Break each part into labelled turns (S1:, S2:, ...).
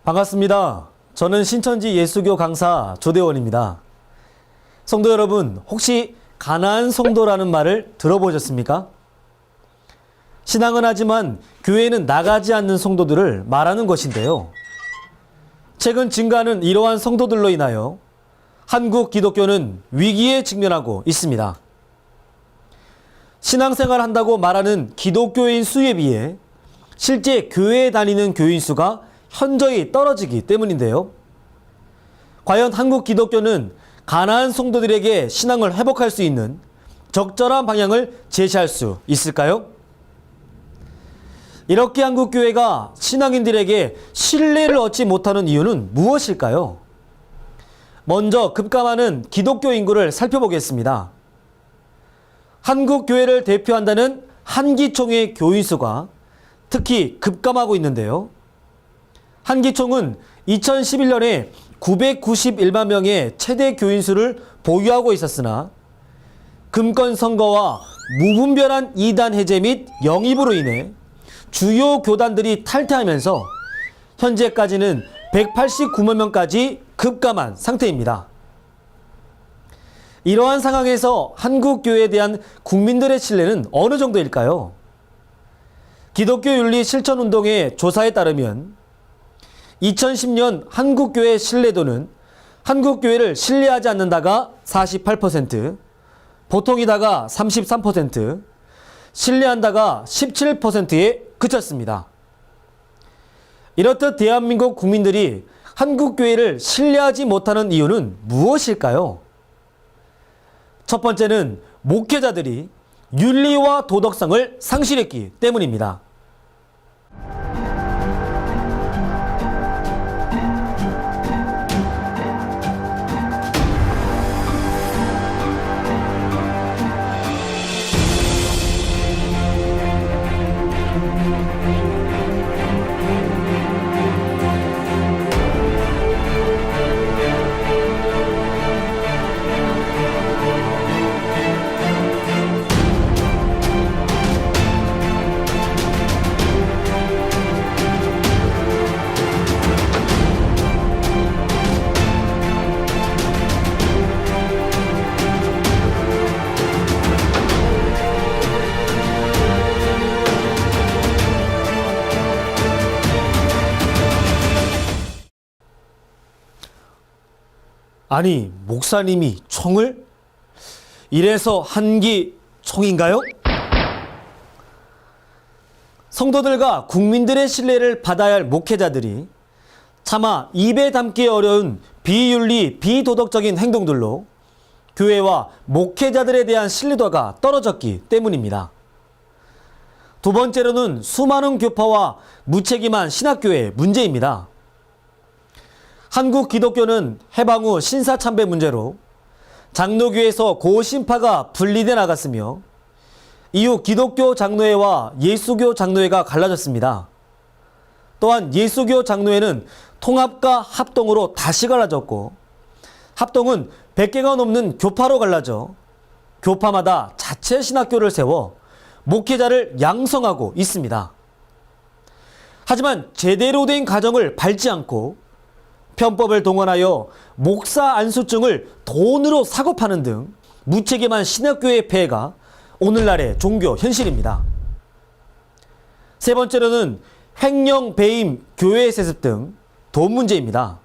S1: 반갑습니다. 저는 신천지 예수교 강사 조대원입니다. 성도 여러분, 혹시 가난한 성도라는 말을 들어보셨습니까? 신앙은 하지만 교회는 나가지 않는 성도들을 말하는 것인데요. 최근 증가하는 이러한 성도들로 인하여 한국 기독교는 위기에 직면하고 있습니다. 신앙생활 한다고 말하는 기독교인 수에 비해 실제 교회에 다니는 교인 수가 현저히 떨어지기 때문인데요. 과연 한국 기독교는 가난한 성도들에게 신앙을 회복할 수 있는 적절한 방향을 제시할 수 있을까요? 이렇게 한국 교회가 신앙인들에게 신뢰를 얻지 못하는 이유는 무엇일까요? 먼저 급감하는 기독교 인구를 살펴보겠습니다. 한국 교회를 대표한다는 한기총의 교인 수가 특히 급감하고 있는데요. 한기총은 2011년에 991만 명의 최대 교인 수를 보유하고 있었으나 금권 선거와 무분별한 이단 해제 및 영입으로 인해 주요 교단들이 탈퇴하면서 현재까지는 189만 명까지 급감한 상태입니다. 이러한 상황에서 한국 교회에 대한 국민들의 신뢰는 어느 정도일까요? 기독교 윤리 실천 운동의 조사에 따르면 2010년 한국교회 신뢰도는 한국교회를 신뢰하지 않는다가 48%, 보통이다가 33%, 신뢰한다가 17%에 그쳤습니다. 이렇듯 대한민국 국민들이 한국교회를 신뢰하지 못하는 이유는 무엇일까요? 첫 번째는 목회자들이 윤리와 도덕성을 상실했기 때문입니다. 아니, 목사님이 총을? 이래서 한기총인가요? 성도들과 국민들의 신뢰를 받아야 할 목회자들이 차마 입에 담기 어려운 비윤리, 비도덕적인 행동들로 교회와 목회자들에 대한 신뢰도가 떨어졌기 때문입니다. 두 번째로는 수많은 교파와 무책임한 신학교의 문제입니다. 한국 기독교는 해방 후 신사참배 문제로 장로교에서 고신파가 분리돼 나갔으며 이후 기독교 장로회와 예수교 장로회가 갈라졌습니다. 또한 예수교 장로회는 통합과 합동으로 다시 갈라졌고 합동은 100개가 넘는 교파로 갈라져 교파마다 자체 신학교를 세워 목회자를 양성하고 있습니다. 하지만 제대로 된 가정을 밟지 않고 편법을 동원하여 목사 안수증을 돈으로 사고 파는 등 무책임한 신학교의 폐해가 오늘날의 종교 현실입니다. 세 번째로는 횡령, 배임, 교회 세습 등 돈 문제입니다.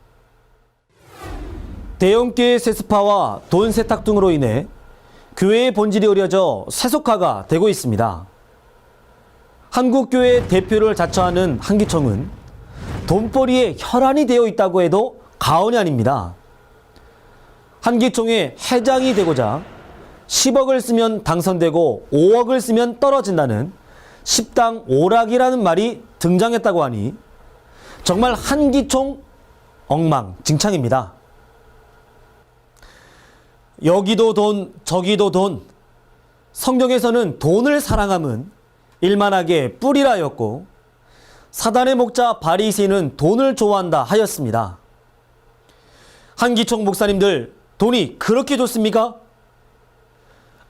S1: 대형교회 세습화와 돈 세탁 등으로 인해 교회의 본질이 흐려져 세속화가 되고 있습니다. 한국교회 대표를 자처하는 한기총은 돈벌이에 혈안이 되어 있다고 해도 과언이 아닙니다. 한기총의 회장이 되고자 10억을 쓰면 당선되고 5억을 쓰면 떨어진다는 10당 오락이라는 말이 등장했다고 하니 정말 한기총 엉망진창입니다. 여기도 돈, 저기도 돈. 성경에서는 돈을 사랑함은 일만하게 뿌리라였고 사단의 목자 바리새인은 돈을 좋아한다 하였습니다. 한기총 목사님들, 돈이 그렇게 좋습니까?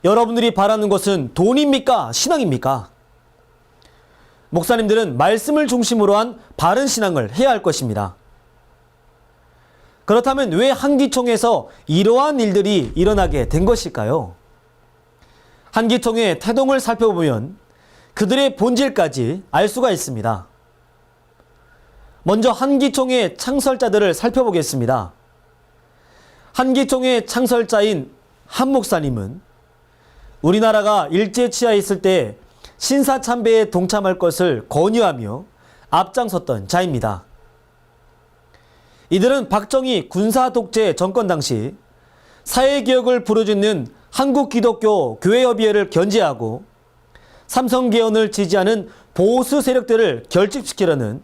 S1: 여러분들이 바라는 것은 돈입니까? 신앙입니까? 목사님들은 말씀을 중심으로 한 바른 신앙을 해야 할 것입니다. 그렇다면 왜 한기총에서 이러한 일들이 일어나게 된 것일까요? 한기총의 태동을 살펴보면 그들의 본질까지 알 수가 있습니다. 먼저 한기총의 창설자들을 살펴보겠습니다. 한기총의 창설자인 한 목사님은 우리나라가 일제치하에 있을 때 신사참배에 동참할 것을 권유하며 앞장섰던 자입니다. 이들은 박정희 군사독재 정권 당시 사회개혁을 부르짖는 한국기독교 교회협의회를 견제하고 삼성개헌을 지지하는 보수 세력들을 결집시키려는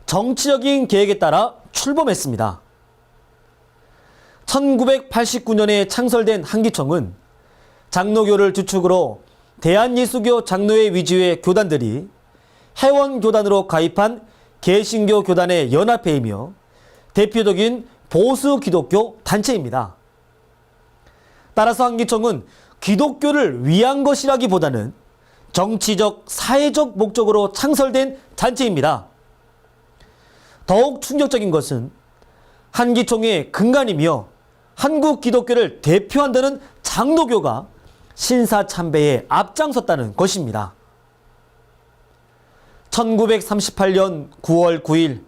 S1: 정치적인 계획에 따라 출범했습니다. 1989년에 창설된 한기총은 장로교를 주축으로 대한예수교 장로회 위주의 교단들이 회원교단으로 가입한 개신교 교단의 연합회이며 대표적인 보수 기독교 단체입니다. 따라서 한기총은 기독교를 위한 것이라기보다는 정치적, 사회적 목적으로 창설된 단체입니다. 더욱 충격적인 것은 한기총의 근간이며 한국 기독교를 대표한다는 장로교가 신사참배에 앞장섰다는 것입니다. 1938년 9월 9일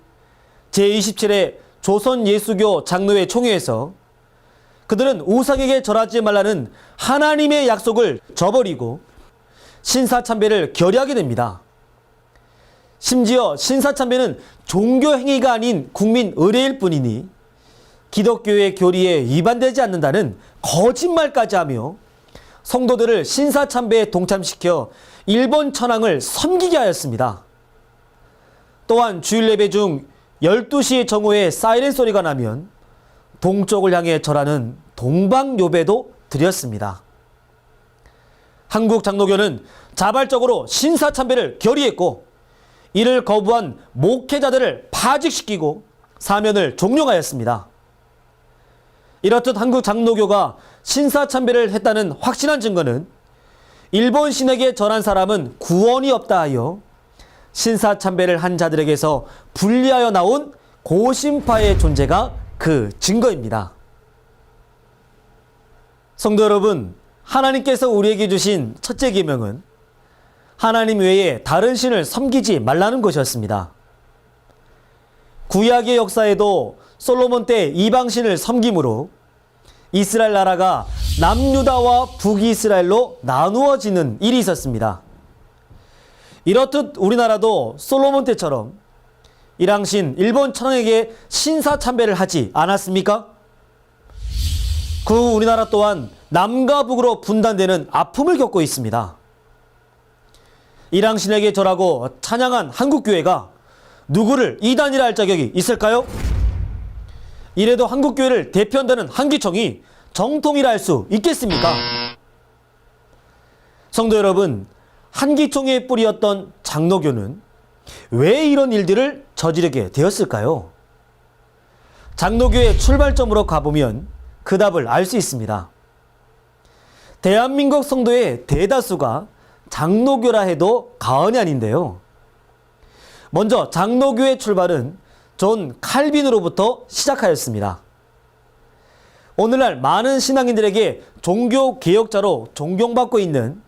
S1: 제27회 조선예수교 장로회 총회에서 그들은 우상에게 절하지 말라는 하나님의 약속을 저버리고 신사참배를 결의하게 됩니다. 심지어 신사참배는 종교행위가 아닌 국민 의례일 뿐이니 기독교의 교리에 위반되지 않는다는 거짓말까지 하며 성도들을 신사참배에 동참시켜 일본 천황을 섬기게 하였습니다. 또한 주일 예배 중 12시 정오에 사이렌 소리가 나면 동쪽을 향해 절하는 동방요배도 드렸습니다. 한국 장로교는 자발적으로 신사참배를 결의했고 이를 거부한 목회자들을 파직시키고 사면을 종용하였습니다. 이렇듯 한국 장로교가 신사참배를 했다는 확실한 증거는 일본 신에게 절한 사람은 구원이 없다 하여 신사참배를 한 자들에게서 분리하여 나온 고신파의 존재가 그 증거입니다. 성도 여러분, 하나님께서 우리에게 주신 첫째 계명은 하나님 외에 다른 신을 섬기지 말라는 것이었습니다. 구약의 역사에도 솔로몬 때 이방신을 섬김으로 이스라엘 나라가 남유다와 북이스라엘로 나누어지는 일이 있었습니다. 이렇듯 우리나라도 솔로몬 때처럼 일왕신 일본 천황에게 신사참배를 하지 않았습니까? 그 후 우리나라 또한 남과 북으로 분단되는 아픔을 겪고 있습니다. 일왕신에게 절하고 찬양한 한국교회가 누구를 이단이라 할 자격이 있을까요? 이래도 한국교회를 대표한다는 한기총이 정통이라 할 수 있겠습니까? 성도 여러분, 한기총의 뿌리였던 장로교는 왜 이런 일들을 저지르게 되었을까요? 장로교의 출발점으로 가보면 그 답을 알 수 있습니다. 대한민국 성도의 대다수가 장로교라 해도 과언이 아닌데요. 먼저 장로교의 출발은 존 칼빈으로부터 시작하였습니다. 오늘날 많은 신앙인들에게 종교개혁자로 존경받고 있는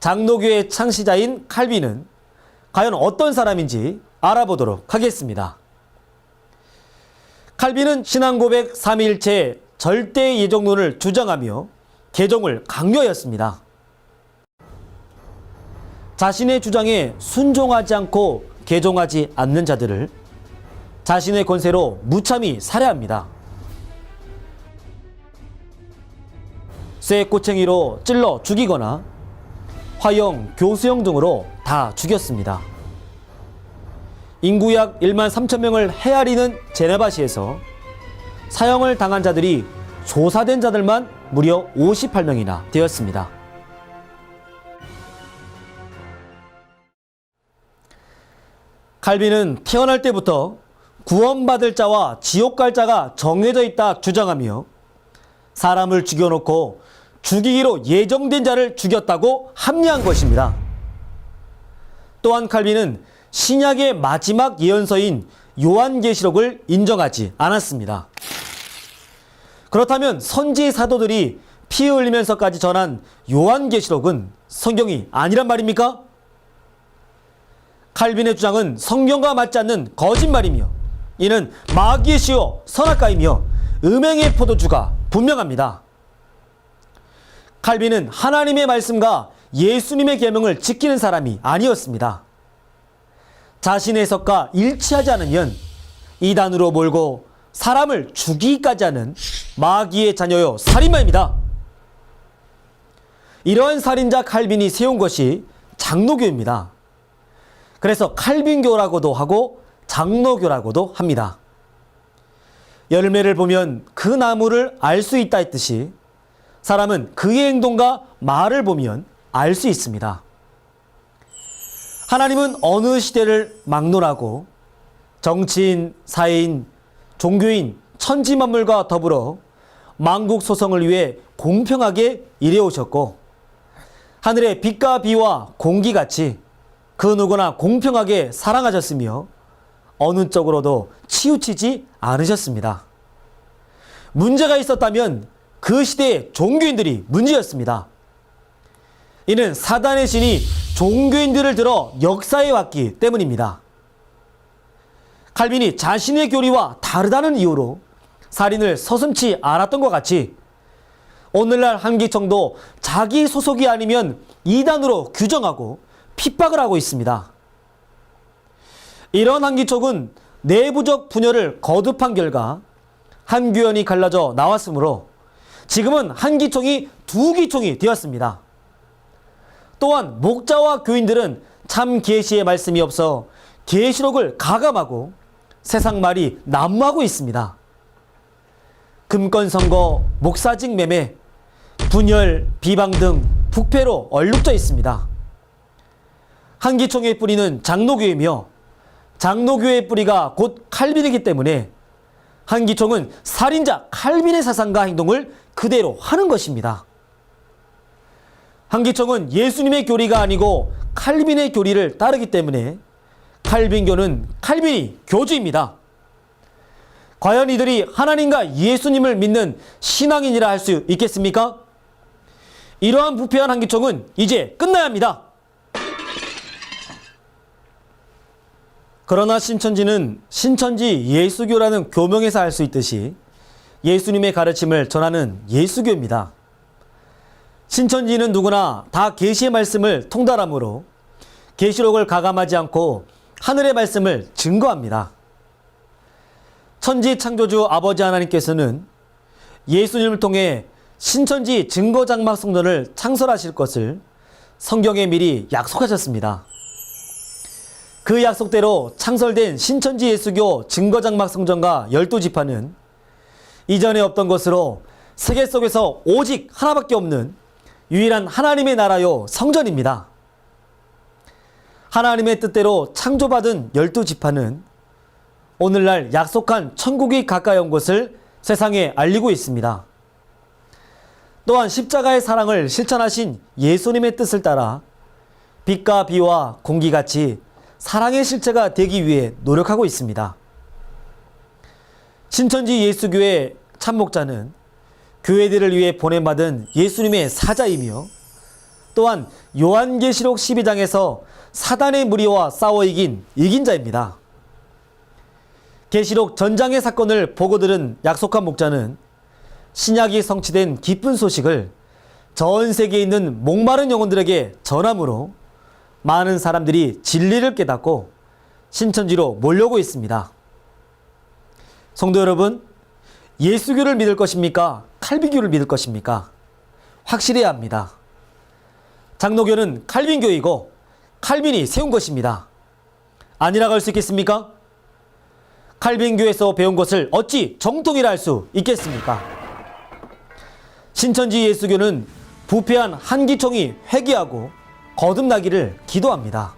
S1: 장로교의 창시자인 칼빈은 과연 어떤 사람인지 알아보도록 하겠습니다. 칼빈은 신앙고백 3일체 절대 예정론을 주장하며 개종을 강요하였습니다. 자신의 주장에 순종하지 않고 개종하지 않는 자들을 자신의 권세로 무참히 살해합니다. 쇠꼬챙이로 찔러 죽이거나 화형, 교수형 등으로 다 죽였습니다. 인구 약 1만 3천 명을 헤아리는 제네바시에서 사형을 당한 자들이 조사된 자들만 무려 58명이나 되었습니다. 칼빈은 태어날 때부터 구원받을 자와 지옥 갈 자가 정해져 있다 주장하며 사람을 죽여놓고 죽이기로 예정된 자를 죽였다고 합리한 것입니다. 또한 칼빈은 신약의 마지막 예언서인 요한계시록을 인정하지 않았습니다. 그렇다면 선지 사도들이 피 흘리면서까지 전한 요한계시록은 성경이 아니란 말입니까? 칼빈의 주장은 성경과 맞지 않는 거짓말이며 이는 마귀의 시요 선악과이며 음행의 포도주가 분명합니다. 칼빈은 하나님의 말씀과 예수님의 계명을 지키는 사람이 아니었습니다. 자신의 해석과 일치하지 않으면 이단으로 몰고 사람을 죽이기까지 하는 마귀의 자녀요 살인마입니다. 이러한 살인자 칼빈이 세운 것이 장로교입니다. 그래서 칼빈교라고도 하고 장로교라고도 합니다. 열매를 보면 그 나무를 알 수 있다 했듯이 사람은 그의 행동과 말을 보면 알 수 있습니다. 하나님은 어느 시대를 막론하고 정치인, 사회인, 종교인, 천지만물과 더불어 만국 소성을 위해 공평하게 일해오셨고 하늘의 빛과 비와 공기같이 그 누구나 공평하게 사랑하셨으며 어느 쪽으로도 치우치지 않으셨습니다. 문제가 있었다면 그 시대의 종교인들이 문제였습니다. 이는 사단의 신이 종교인들을 들어 역사에 왔기 때문입니다. 칼빈이 자신의 교리와 다르다는 이유로 살인을 서슴지 않았던 것 같이 오늘날 한기총도 자기 소속이 아니면 이단으로 규정하고 핍박을 하고 있습니다. 이런 한기총은 내부적 분열을 거듭한 결과 한교연이 갈라져 나왔으므로 지금은 한기총이 두 기총이 되었습니다. 또한 목자와 교인들은 참 계시의 말씀이 없어 계시록을 가감하고 세상 말이 난무하고 있습니다. 금권 선거, 목사직 매매, 분열, 비방 등 부패로 얼룩져 있습니다. 한기총의 뿌리는 장로교이며 장로교의 뿌리가 곧 칼빈이기 때문에 한기총은 살인자 칼빈의 사상과 행동을 그대로 하는 것입니다. 한기총은 예수님의 교리가 아니고 칼빈의 교리를 따르기 때문에 칼빈교는 칼빈이 교주입니다. 과연 이들이 하나님과 예수님을 믿는 신앙인이라 할 수 있겠습니까? 이러한 부패한 한기총은 이제 끝나야 합니다. 그러나 신천지는 신천지 예수교라는 교명에서 알 수 있듯이 예수님의 가르침을 전하는 예수교입니다. 신천지는 누구나 다 계시의 말씀을 통달하므로 계시록을 가감하지 않고 하늘의 말씀을 증거합니다. 천지 창조주 아버지 하나님께서는 예수님을 통해 신천지 증거장막 성전을 창설하실 것을 성경에 미리 약속하셨습니다. 그 약속대로 창설된 신천지 예수교 증거장막 성전과 12지파는 이전에 없던 것으로 세계 속에서 오직 하나밖에 없는 유일한 하나님의 나라요 성전입니다. 하나님의 뜻대로 창조받은 12지파는 오늘날 약속한 천국이 가까이 온 것을 세상에 알리고 있습니다. 또한 십자가의 사랑을 실천하신 예수님의 뜻을 따라 빛과 비와 공기같이 사랑의 실체가 되기 위해 노력하고 있습니다. 신천지 예수교회 참목자는 교회들을 위해 보냄받은 예수님의 사자이며 또한 요한계시록 12장에서 사단의 무리와 싸워 이긴 자입니다. 계시록 전장의 사건을 보고 들은 약속한 목자는 신약이 성취된 기쁜 소식을 전 세계에 있는 목마른 영혼들에게 전함으로 많은 사람들이 진리를 깨닫고 신천지로 몰려오고 있습니다. 성도 여러분, 예수교를 믿을 것입니까? 칼빈교를 믿을 것입니까? 확실해야 합니다. 장로교는 칼빈교이고 칼빈이 세운 것입니다. 아니라고 할 수 있겠습니까? 칼빈교에서 배운 것을 어찌 정통이라 할 수 있겠습니까? 신천지 예수교는 부패한 한기총이 회개하고 거듭나기를 기도합니다.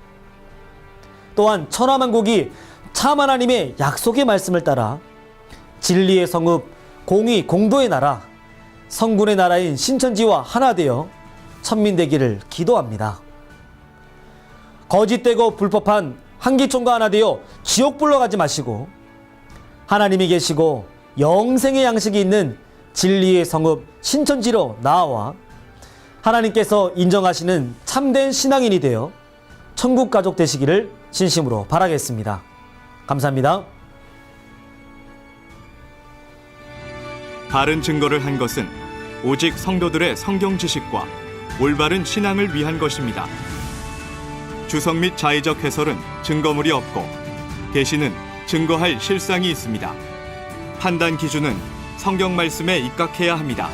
S1: 또한 천하만국이 참 하나님의 약속의 말씀을 따라 진리의 성읍, 공의, 공도의 나라, 성군의 나라인 신천지와 하나 되어 천민되기를 기도합니다. 거짓되고 불법한 한기총과 하나 되어 지옥불로 가지 마시고 하나님이 계시고 영생의 양식이 있는 진리의 성읍 신천지로 나아와 하나님께서 인정하시는 참된 신앙인이 되어 천국 가족 되시기를 진심으로 바라겠습니다. 감사합니다.
S2: 바른 증거를 한 것은 오직 성도들의 성경 지식과 올바른 신앙을 위한 것입니다. 주석 및 자의적 해설은 증거물이 없고 계시는 증거할 실상이 있습니다. 판단 기준은 성경 말씀에 입각해야 합니다.